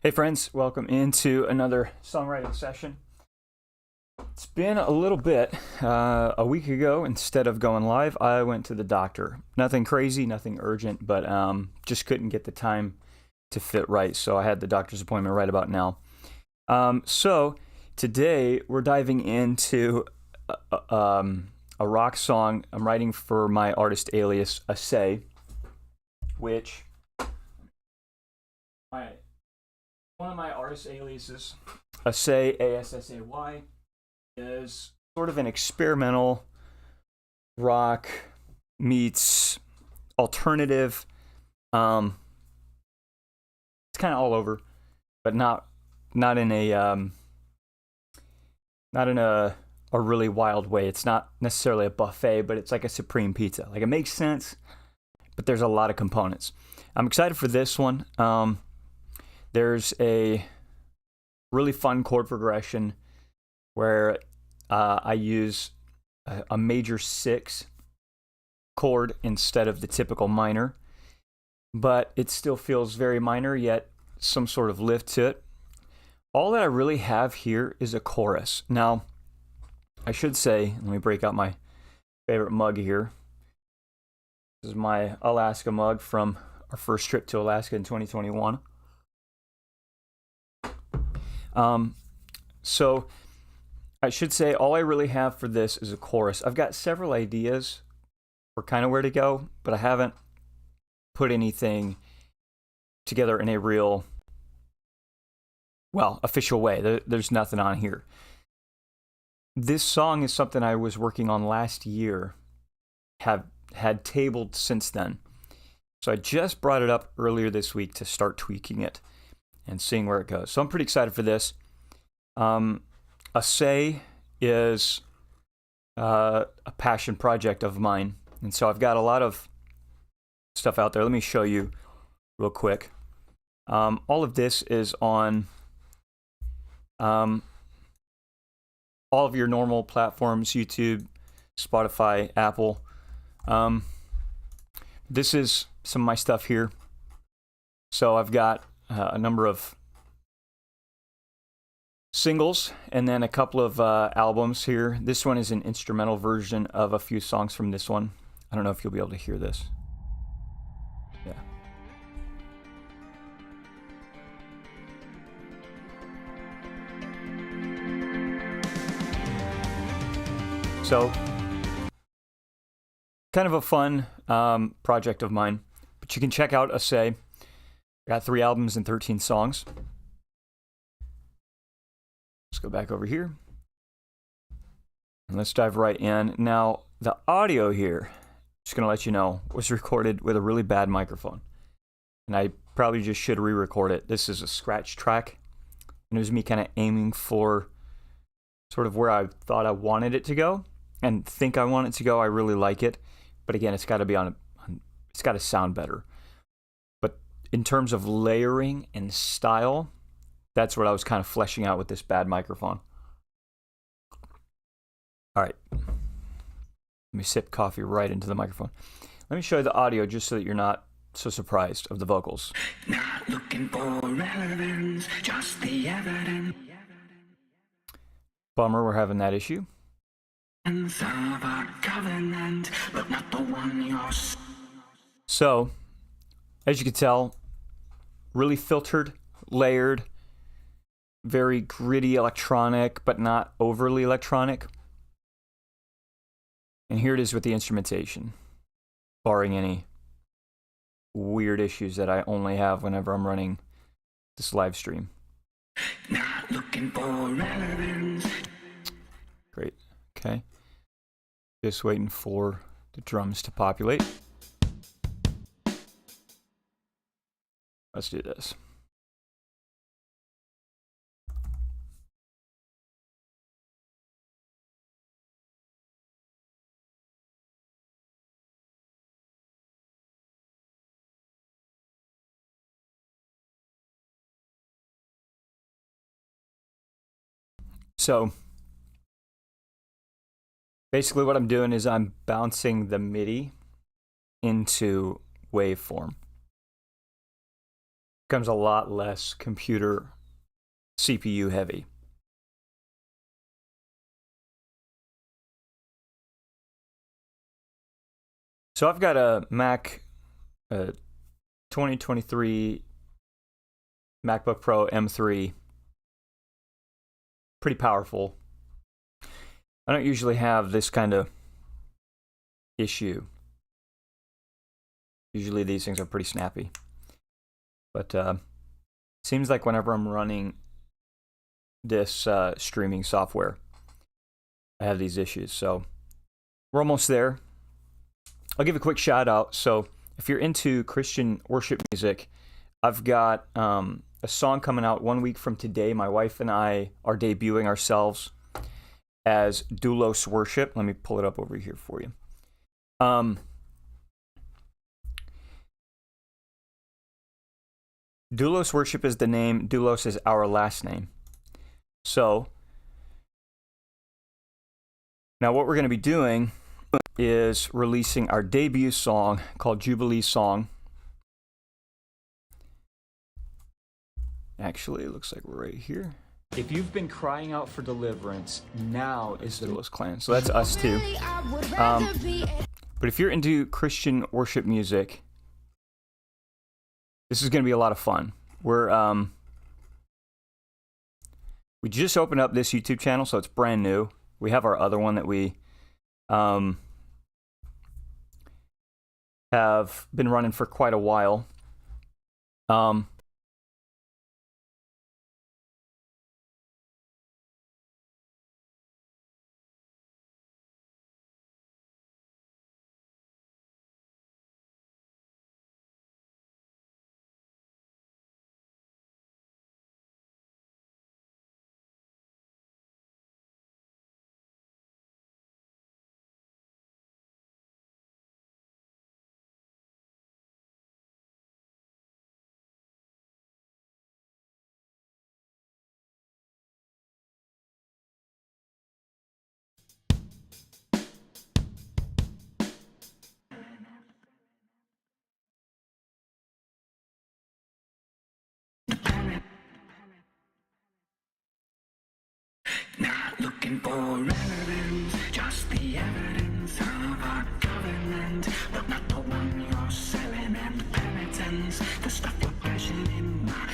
Hey friends, welcome into another songwriting session. It's been a little bit. A week ago, instead of going live, I went to the doctor. Nothing crazy, nothing urgent, but just couldn't get the time to fit right, so I had the doctor's appointment right about now. So today we're diving into a rock song I'm writing for my artist alias Assay, which one of my artist aliases, Assay, A-S-S-A-Y, is sort of an experimental rock meets alternative. It's kind of all over, but not in a really wild way. It's not necessarily a buffet, but it's like a supreme pizza. Like, it makes sense, but there's a lot of components. I'm excited for this one. There's a really fun chord progression where I use a major 6 chord instead of the typical minor, but it still feels very minor, yet some sort of lift to it. All that I really have here is a chorus. Now, I should say, let me break out my favorite mug here. This is my Alaska mug from our first trip to Alaska in 2021. So I should say all I really have for this is a chorus. I've got several ideas for kind of where to go, but I haven't put anything together in a real, official way. There's nothing on here. This song is something I was working on last year, have had tabled since then. So I just brought it up earlier this week to start tweaking it and seeing where it goes. So I'm pretty excited for this. Assay is a passion project of mine, and so I've got a lot of stuff out there. Let me show you real quick. All of this is on all of your normal platforms: YouTube, Spotify, Apple. This is some of my stuff here. So I've got a number of singles and then a couple of albums here. This one is an instrumental version of a few songs from this one. I don't know if you'll be able to hear this. Yeah. So, kind of a fun project of mine, but you can check out Assay. Got 3 albums and 13 songs. Let's go back over here. And let's dive right in. Now, the audio here, just going to let you know, was recorded with a really bad microphone. And I probably just should re-record it. This is a scratch track. And it was me kind of aiming for sort of where I thought I wanted it to go and think I want it to go. I really like it. But again, it's got to be it's got to sound better. In terms of layering and style, that's what I was kind of fleshing out with this bad microphone. All right. Let me sip coffee right into the microphone. Let me show you the audio just so that you're not so surprised of the vocals. Not looking for relevance, just the evidence. Bummer, we're having that issue. So, as you can tell, really filtered, layered, very gritty electronic, but not overly electronic. And here it is with the instrumentation, barring any weird issues that I only have whenever I'm running this live stream. Not looking for relevance. Great. Okay. Just waiting for the drums to populate. Let's do this. So basically what I'm doing is I'm bouncing the MIDI into waveform. becomes a lot less computer CPU heavy. So I've got a Mac 2023 MacBook Pro M3. Pretty powerful. I don't usually have this kind of issue. Usually these things are pretty snappy. But seems like whenever I'm running this streaming software, I have these issues. So we're almost there. I'll give a quick shout out. So if you're into Christian worship music, I've got a song coming out 1 week from today. My wife and I are debuting ourselves as Doulos Worship. Let me pull it up over here for you. Doulos Worship is the name. Doulos is our last name. So now what we're going to be doing is releasing our debut song called Jubilee Song. Actually, it looks like we're right here. If you've been crying out for deliverance, now is the Doulos Clan. So that's us too. But if you're into Christian worship music, this is going to be a lot of fun. We just opened up this YouTube channel, so it's brand new. We have our other one that we have been running for quite a while. Not looking for evidence, just the evidence of our covenant, but not the one you're selling and penitence, the stuff you're passion in my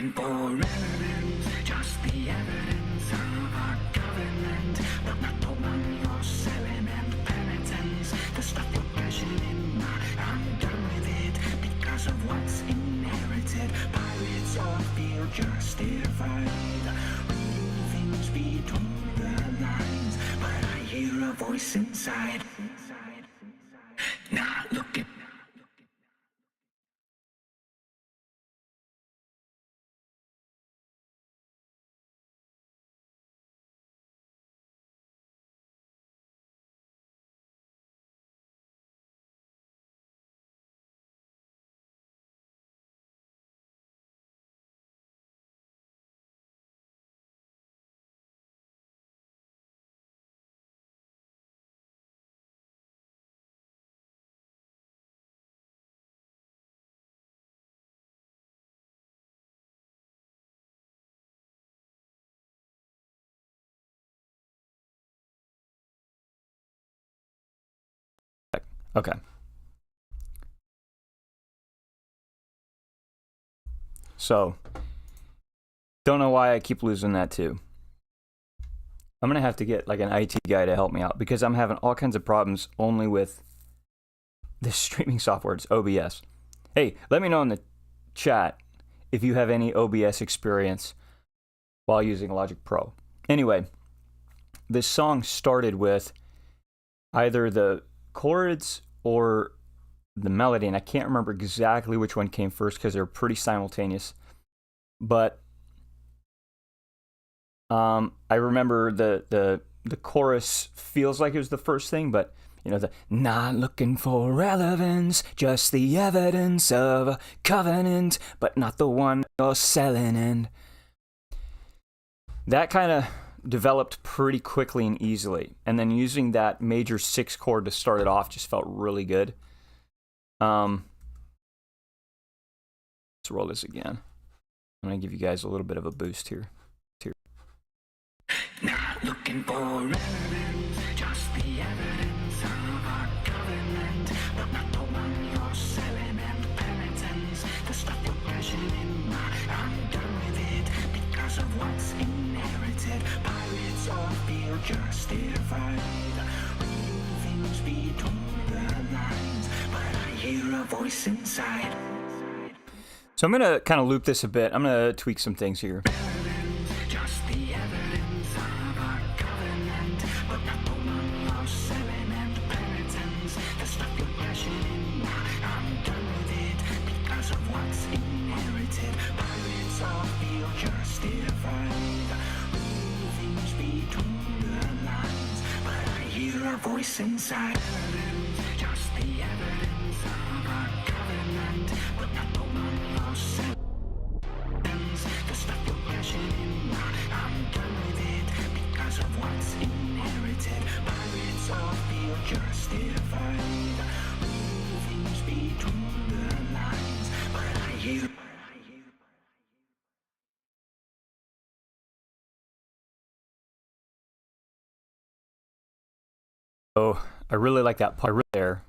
looking for evidence, just the evidence of our government, but not the one you're selling and penitence. The stuff you're cashing in, I'm done with it because of what's inherited. Pirates all feel justified, reading things between the lines, but I hear a voice inside. Not looking. Okay. So, don't know why I keep losing that too. I'm going to have to get like an IT guy to help me out because I'm having all kinds of problems only with this streaming software. It's OBS. Hey, let me know in the chat if you have any OBS experience while using Logic Pro. Anyway, this song started with either the chords or the melody, and I can't remember exactly which one came first because they're pretty simultaneous. But I remember the chorus feels like it was the first thing, but you know, the not looking for relevance, just the evidence of a covenant, but not the one you're selling. And that kind of developed pretty quickly and easily. And then using that major 6 chord to start it off just felt really good. Let's roll this again. I'm going to give you guys a little bit of a boost here. Not looking for evidence, just the evidence of our government, but not the one you're selling and penitence. The stuff you're cashing in, I'm done with it because of what's inherited. Pirates all feel justified, reading things between the lines, but I hear a voice inside. So I'm going to kind of loop this a bit. I'm going to tweak some things here. Just the evidence of our government, but not the one you're selling and penitence. The stuff you're cashing in, I'm done with it because of what's inherited. Pirates all feel justified, reading things between the lines, but I hear a voice inside. Just the evidence of our government, but not the one you're selling. The stuff you're cashing in, I'm done with it because of what's inherited. Pirates all feel justified, reading things between the lines, but I hear. Oh, I really like that part there.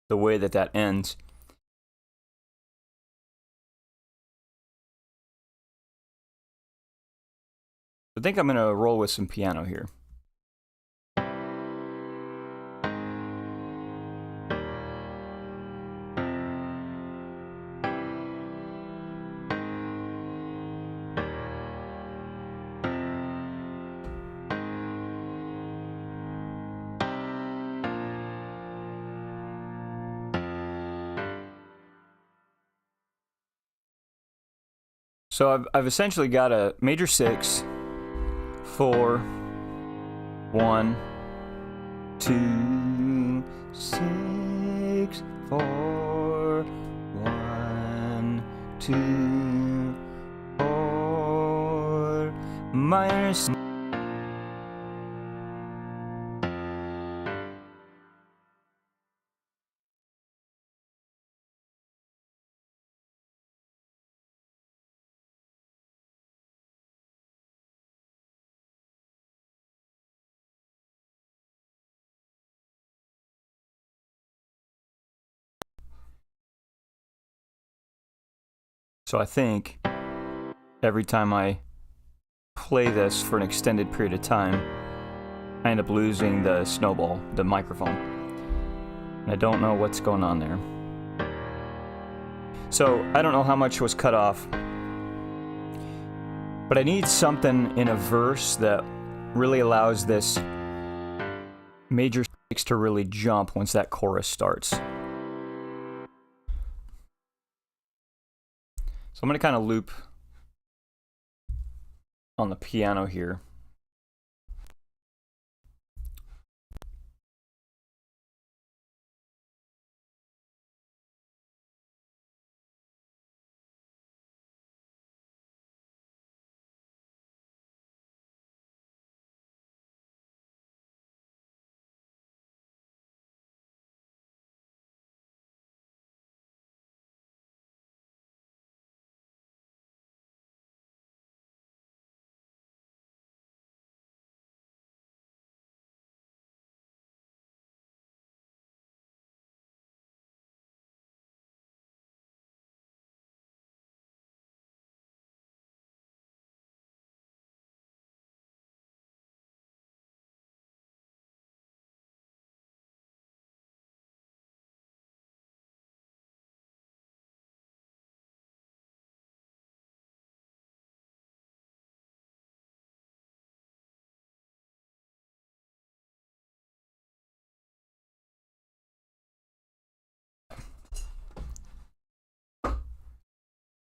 The way that ends. I think I'm going to roll with some piano here. So I've essentially got a major 6, 4, 1, 2, 6, 4, 1, 2, 4, minor. So I think every time I play this for an extended period of time, I end up losing the snowball, the microphone. And I don't know what's going on there. So I don't know how much was cut off, but I need something in a verse that really allows this major six to really jump once that chorus starts. So I'm going to kind of loop on the piano here.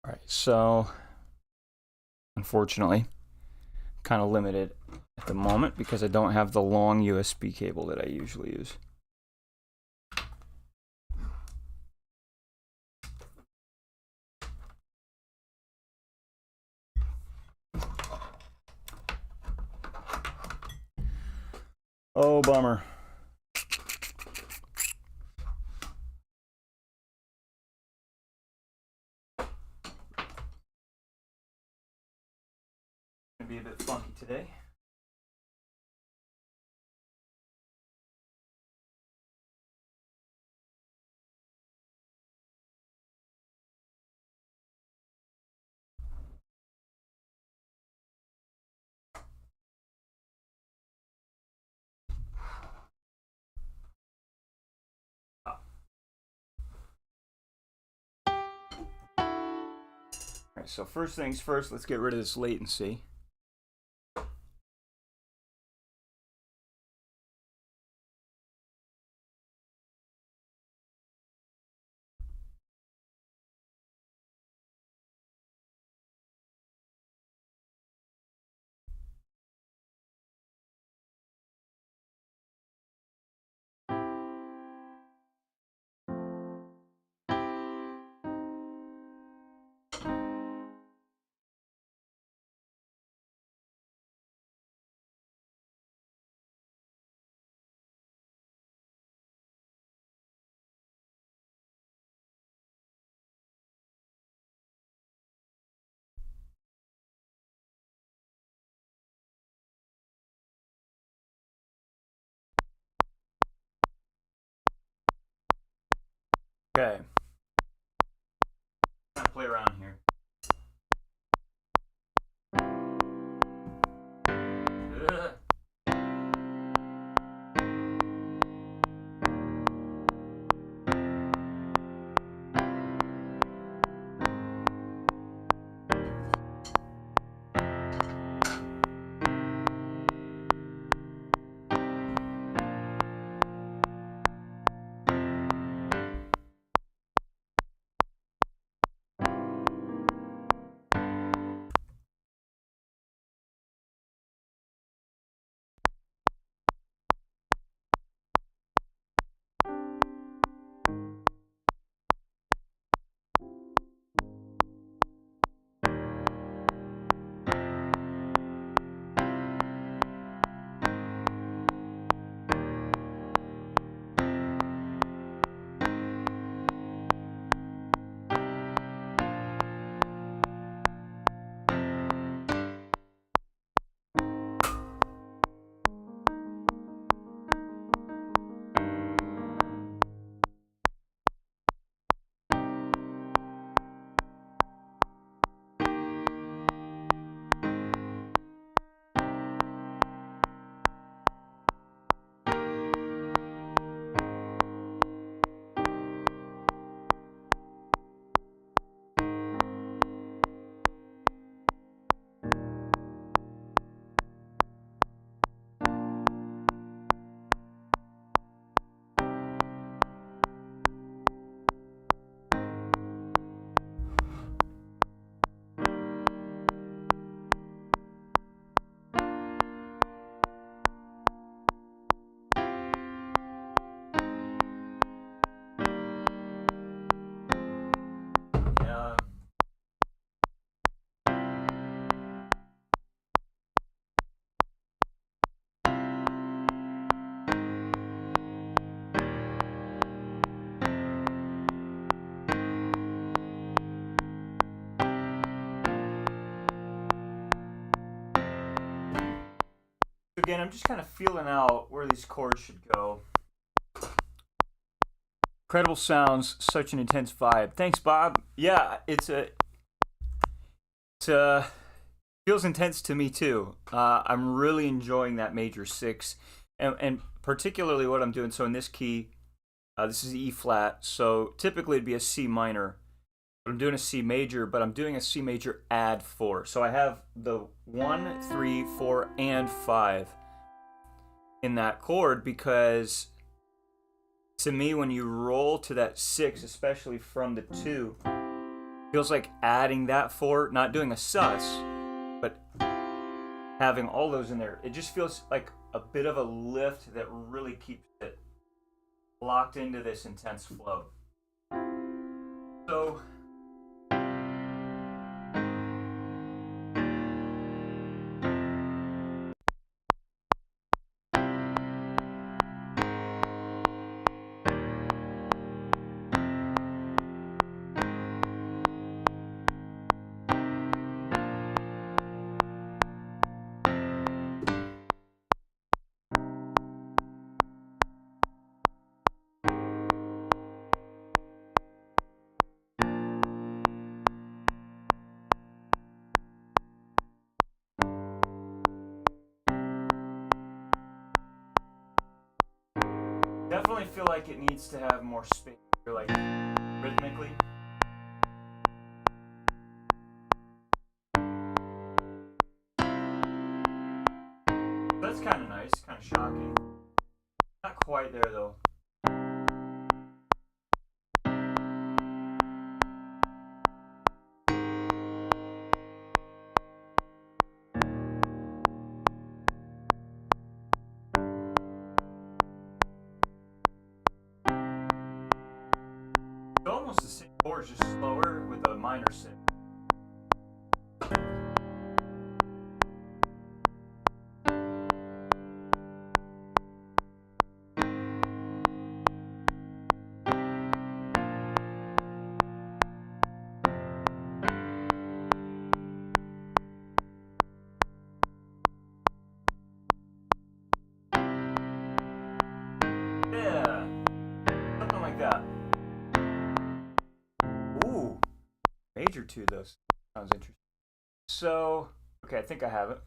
All right, so unfortunately, I'm kind of limited at the moment because I don't have the long USB cable that I usually use. Oh, bummer. Gonna be a bit funky today. All right, so first things first, let's get rid of this latency. Okay. I'm gonna play around here. Ugh. Again, I'm just kind of feeling out where these chords should go. Incredible sounds, such an intense vibe. Thanks, Bob. Yeah, it's feels intense to me too. I'm really enjoying that major six, and particularly what I'm doing. So in this key, this is E flat. So typically it'd be a C minor, but I'm doing a C major. But I'm doing a C major add 4. So I have the 1, 3, 4, and 5 in that chord because to me, when you roll to that 6, especially from the 2, feels like adding that 4, not doing a sus, but having all those in there. It just feels like a bit of a lift that really keeps it locked into this intense flow. So definitely feel like it needs to have more space here, like rhythmically. That's kind of nice, kind of shocking. Not quite there though. It's almost the same chords, just slower with a minor 6. Yeah, something like that. Ooh, major 2 though. Sounds interesting. So, okay, I think I have it.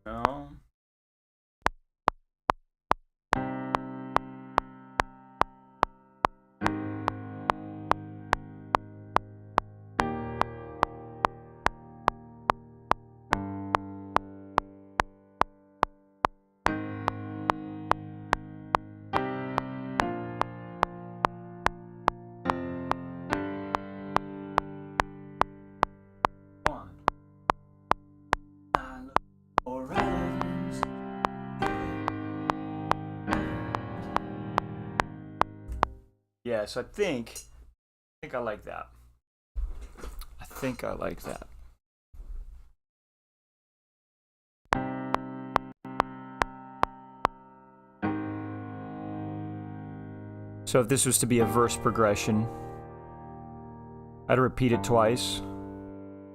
No. One. I look for relevance. Yeah, so I think I like that. I think I like that. So if this was to be a verse progression, I'd repeat it twice,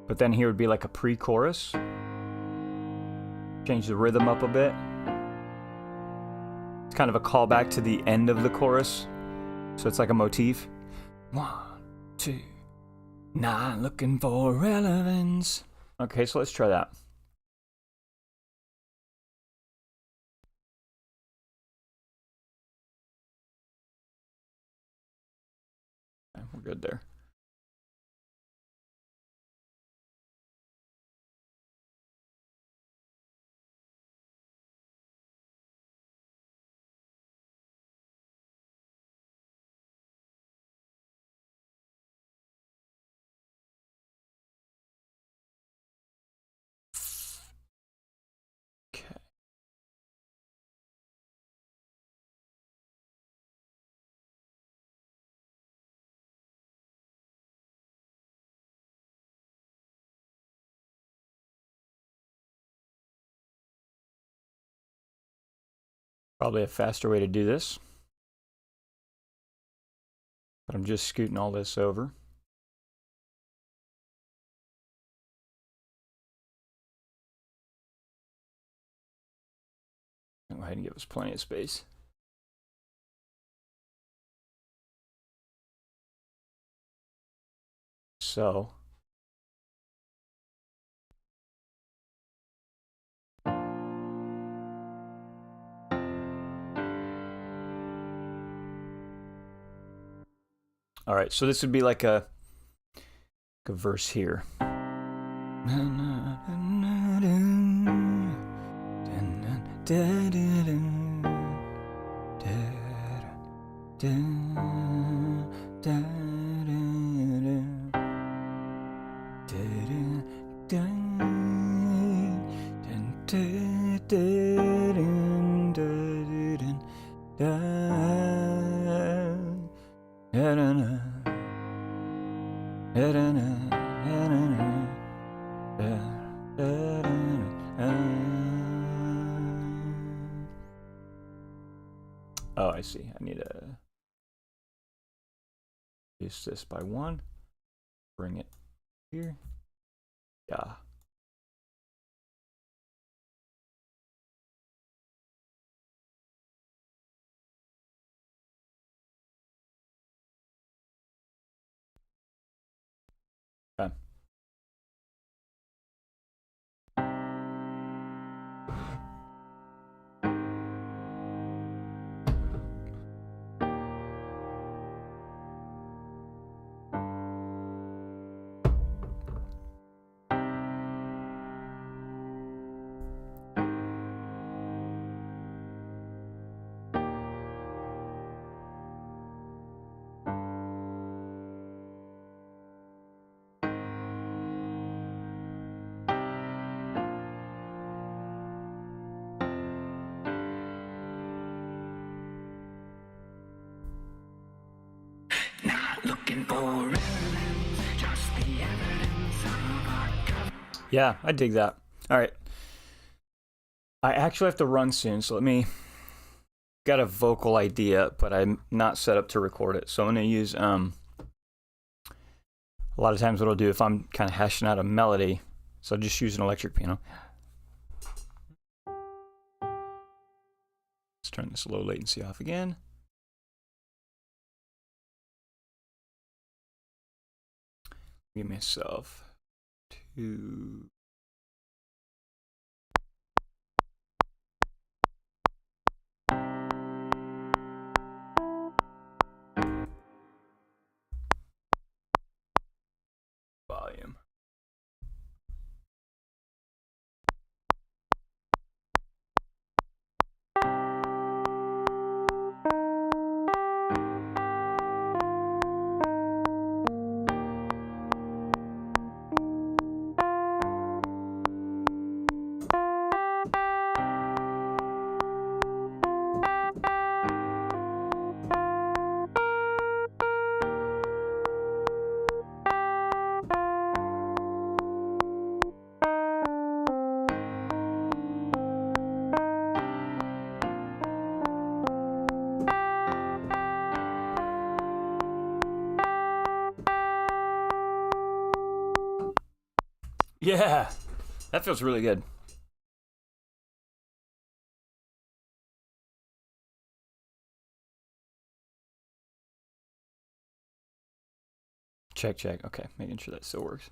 but then here would be like a pre-chorus. Change the rhythm up a bit. It's kind of a callback to the end of the chorus, so it's like a motif. 1, 2, not looking for relevance. Okay, so let's try that. Okay, we're good there. Okay. Probably a faster way to do this. But I'm just scooting all this over. Go ahead and give us plenty of space. So all right, so this would be like a verse here. Oh, I see. I need to reduce this by 1. Bring it here. Yeah. Okay. Not looking for evidence, just the evidence of our government. Yeah, I dig that. All right. I actually have to run soon, so let me... Got a vocal idea, but I'm not set up to record it. So I'm going to use... a lot of times what I'll do if I'm kind of hashing out a melody, so I'll just use an electric piano. Let's turn this low latency off again. Give myself 2. Volume. Yeah, that feels really good. Check, check. Okay, making sure that still works.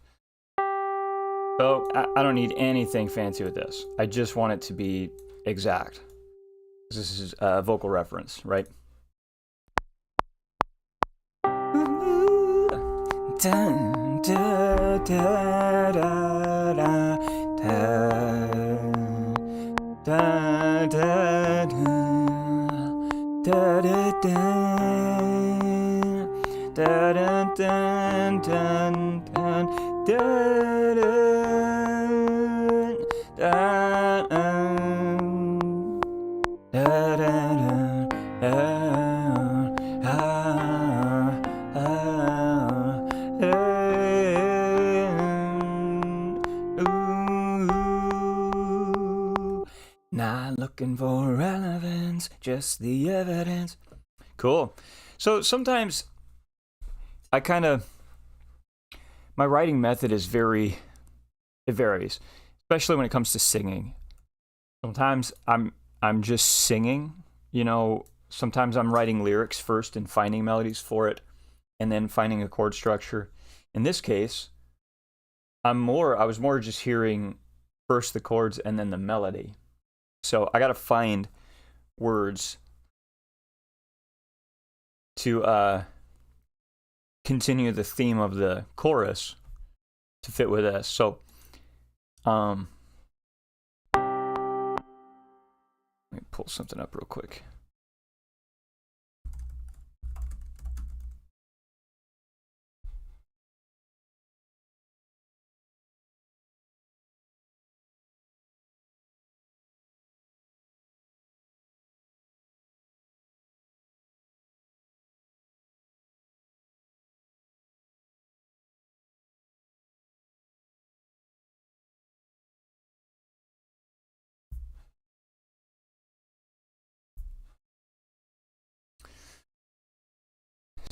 So I don't need anything fancy with this. I just want it to be exact. This is a vocal reference, right? Dun, da, da, da, da, da, da, da, da, da, da, da, dun, dun, dun, da, da, da, da, Not Not looking for relevance, just the evidence. Cool. So sometimes my writing method is it varies, especially when it comes to singing. Sometimes I'm just singing, sometimes I'm writing lyrics first and finding melodies for it, and then finding a chord structure. In this case, I was more just hearing first the chords and then the melody. So I got to find words to continue the theme of the chorus to fit with this. So, let me pull something up real quick.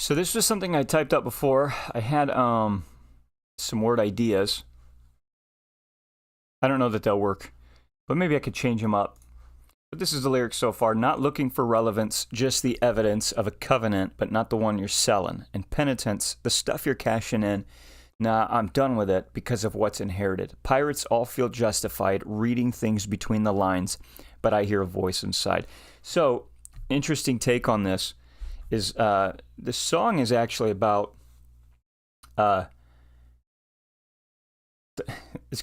So this was something I typed up before. I had some word ideas. I don't know that they'll work, but maybe I could change them up. But this is the lyrics so far. Not looking for relevance, just the evidence of a covenant, but not the one you're selling. And penitence, the stuff you're cashing in. Nah, I'm done with it because of what's inherited. Pirates all feel justified reading things between the lines, but I hear a voice inside. So, interesting take on this is the song is actually about it's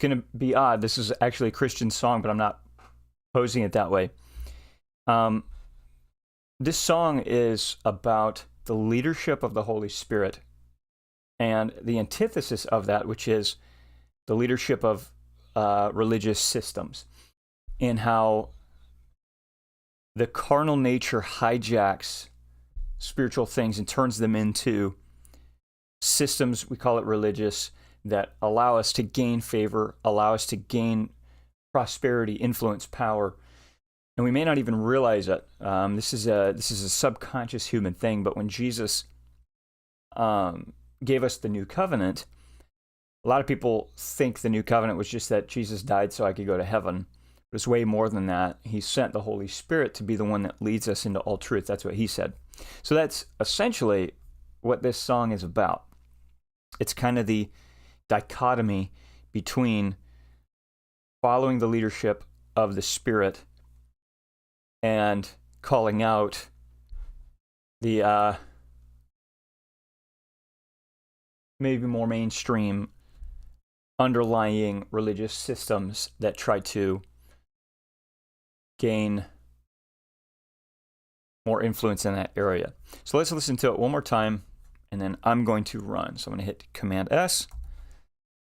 going to be odd. This is actually a Christian song, but I'm not posing it that way. This song is about the leadership of the Holy Spirit and the antithesis of that, which is the leadership of religious systems, and how the carnal nature hijacks spiritual things and turns them into systems, we call it religious, that allow us to gain favor, allow us to gain prosperity, influence, power, and we may not even realize it. This is a subconscious human thing. But when Jesus gave us the new covenant, a lot of people think the new covenant was just that Jesus died so I could go to heaven. But it's way more than that. He sent the Holy Spirit to be the one that leads us into all truth. That's what he said. So that's essentially what this song is about. It's kind of the dichotomy between following the leadership of the Spirit and calling out the maybe more mainstream underlying religious systems that try to gain more influence in that area. So let's listen to it one more time, and then I'm going to run. So I'm going to hit Command S.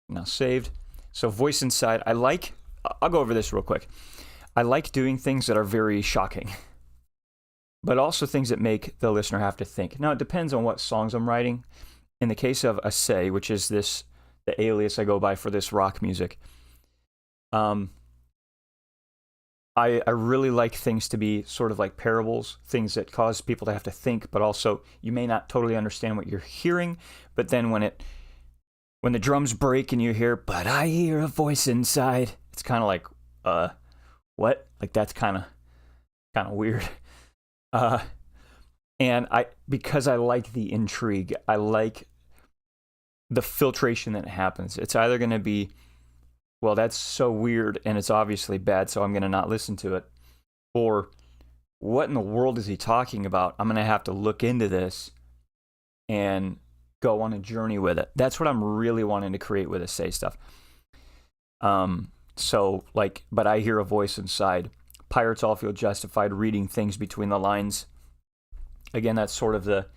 Now saved. So voice inside. I'll go over this real quick. I like doing things that are very shocking, but also things that make the listener have to think. Now, it depends on what songs I'm writing. In the case of Assay, which is the alias I go by for this rock music, I really like things to be sort of like parables, things that cause people to have to think, but also you may not totally understand what you're hearing, but then when the drums break and you hear, but I hear a voice inside, it's kind of like, what? Like, that's kind of weird. And because I like the intrigue, I like the filtration that happens. It's either going to be, well, that's so weird and it's obviously bad, so I'm going to not listen to it. Or, what in the world is he talking about? I'm going to have to look into this and go on a journey with it. That's what I'm really wanting to create with Assay stuff. So, like, but I hear a voice inside. Pirates all feel justified reading things between the lines. Again, that's sort of the,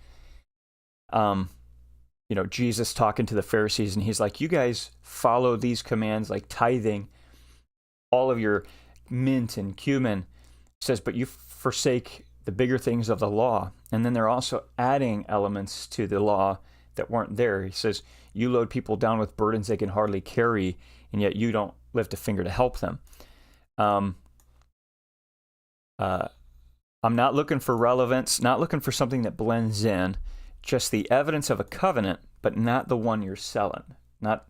Jesus talking to the Pharisees, and he's like, you guys follow these commands like tithing, all of your mint and cumin. He says, but you forsake the bigger things of the law. And then they're also adding elements to the law that weren't there. He says, you load people down with burdens they can hardly carry, and yet you don't lift a finger to help them. I'm not looking for relevance, not looking for something that blends in, just the evidence of a covenant, but not the one you're selling, not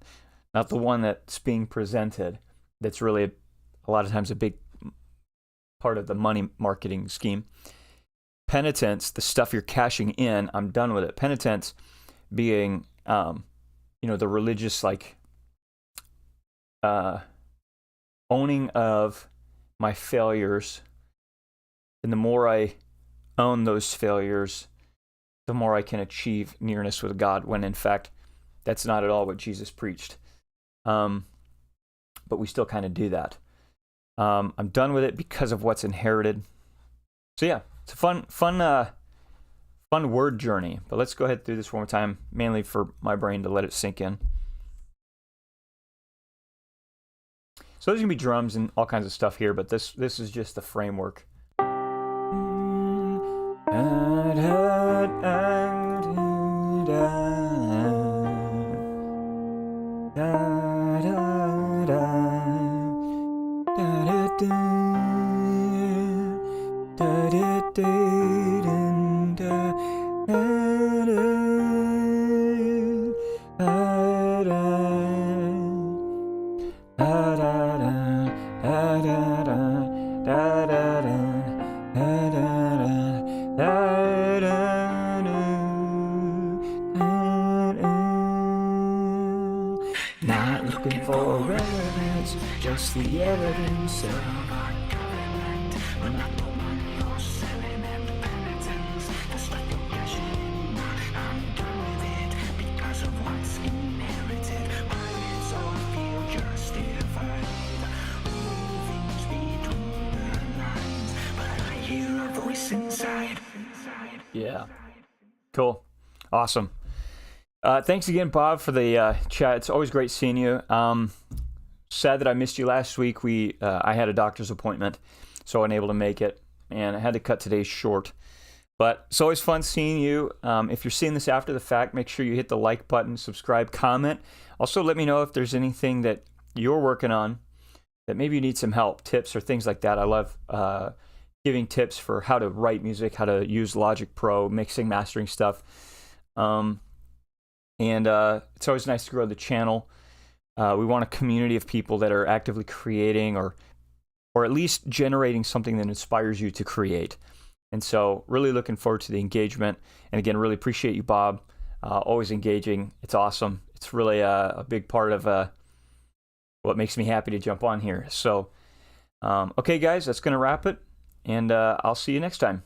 the one that's being presented. That's really a lot of times a big part of the money marketing scheme. Penitence, the stuff you're cashing in, I'm done with it. Penitence being, the religious, owning of my failures. And the more I own those failures, the more I can achieve nearness with God, when in fact, that's not at all what Jesus preached. But we still kind of do that. I'm done with it because of what's inherited. So yeah, it's a fun word journey. But let's go ahead through this one more time, mainly for my brain to let it sink in. So there's gonna be drums and all kinds of stuff here, but this is just the framework. Not looking for relevance, just the evidence of our covenant. We're not the one you're selling and penitence. The stuff you're cashing, I'm done with it because of what's inherited. Why it's all feel justified. Reading things between the lines, but I hear a voice inside. Yeah. Cool. Awesome. Thanks again, Bob, for the chat. It's always great seeing you. Sad that I missed you last week. I had a doctor's appointment, so I wasn't able to make it, and I had to cut today short. But it's always fun seeing you. If you're seeing this after the fact, make sure you hit the like button, subscribe, comment. Also, let me know if there's anything that you're working on that maybe you need some help, tips, or things like that. I love giving tips for how to write music, how to use Logic Pro, mixing, mastering stuff. And it's always nice to grow the channel. We want a community of people that are actively creating or at least generating something that inspires you to create. And so really looking forward to the engagement. And again, really appreciate you, Bob. Always engaging. It's awesome. It's really a big part of what makes me happy to jump on here. So, okay, guys, that's going to wrap it. And I'll see you next time.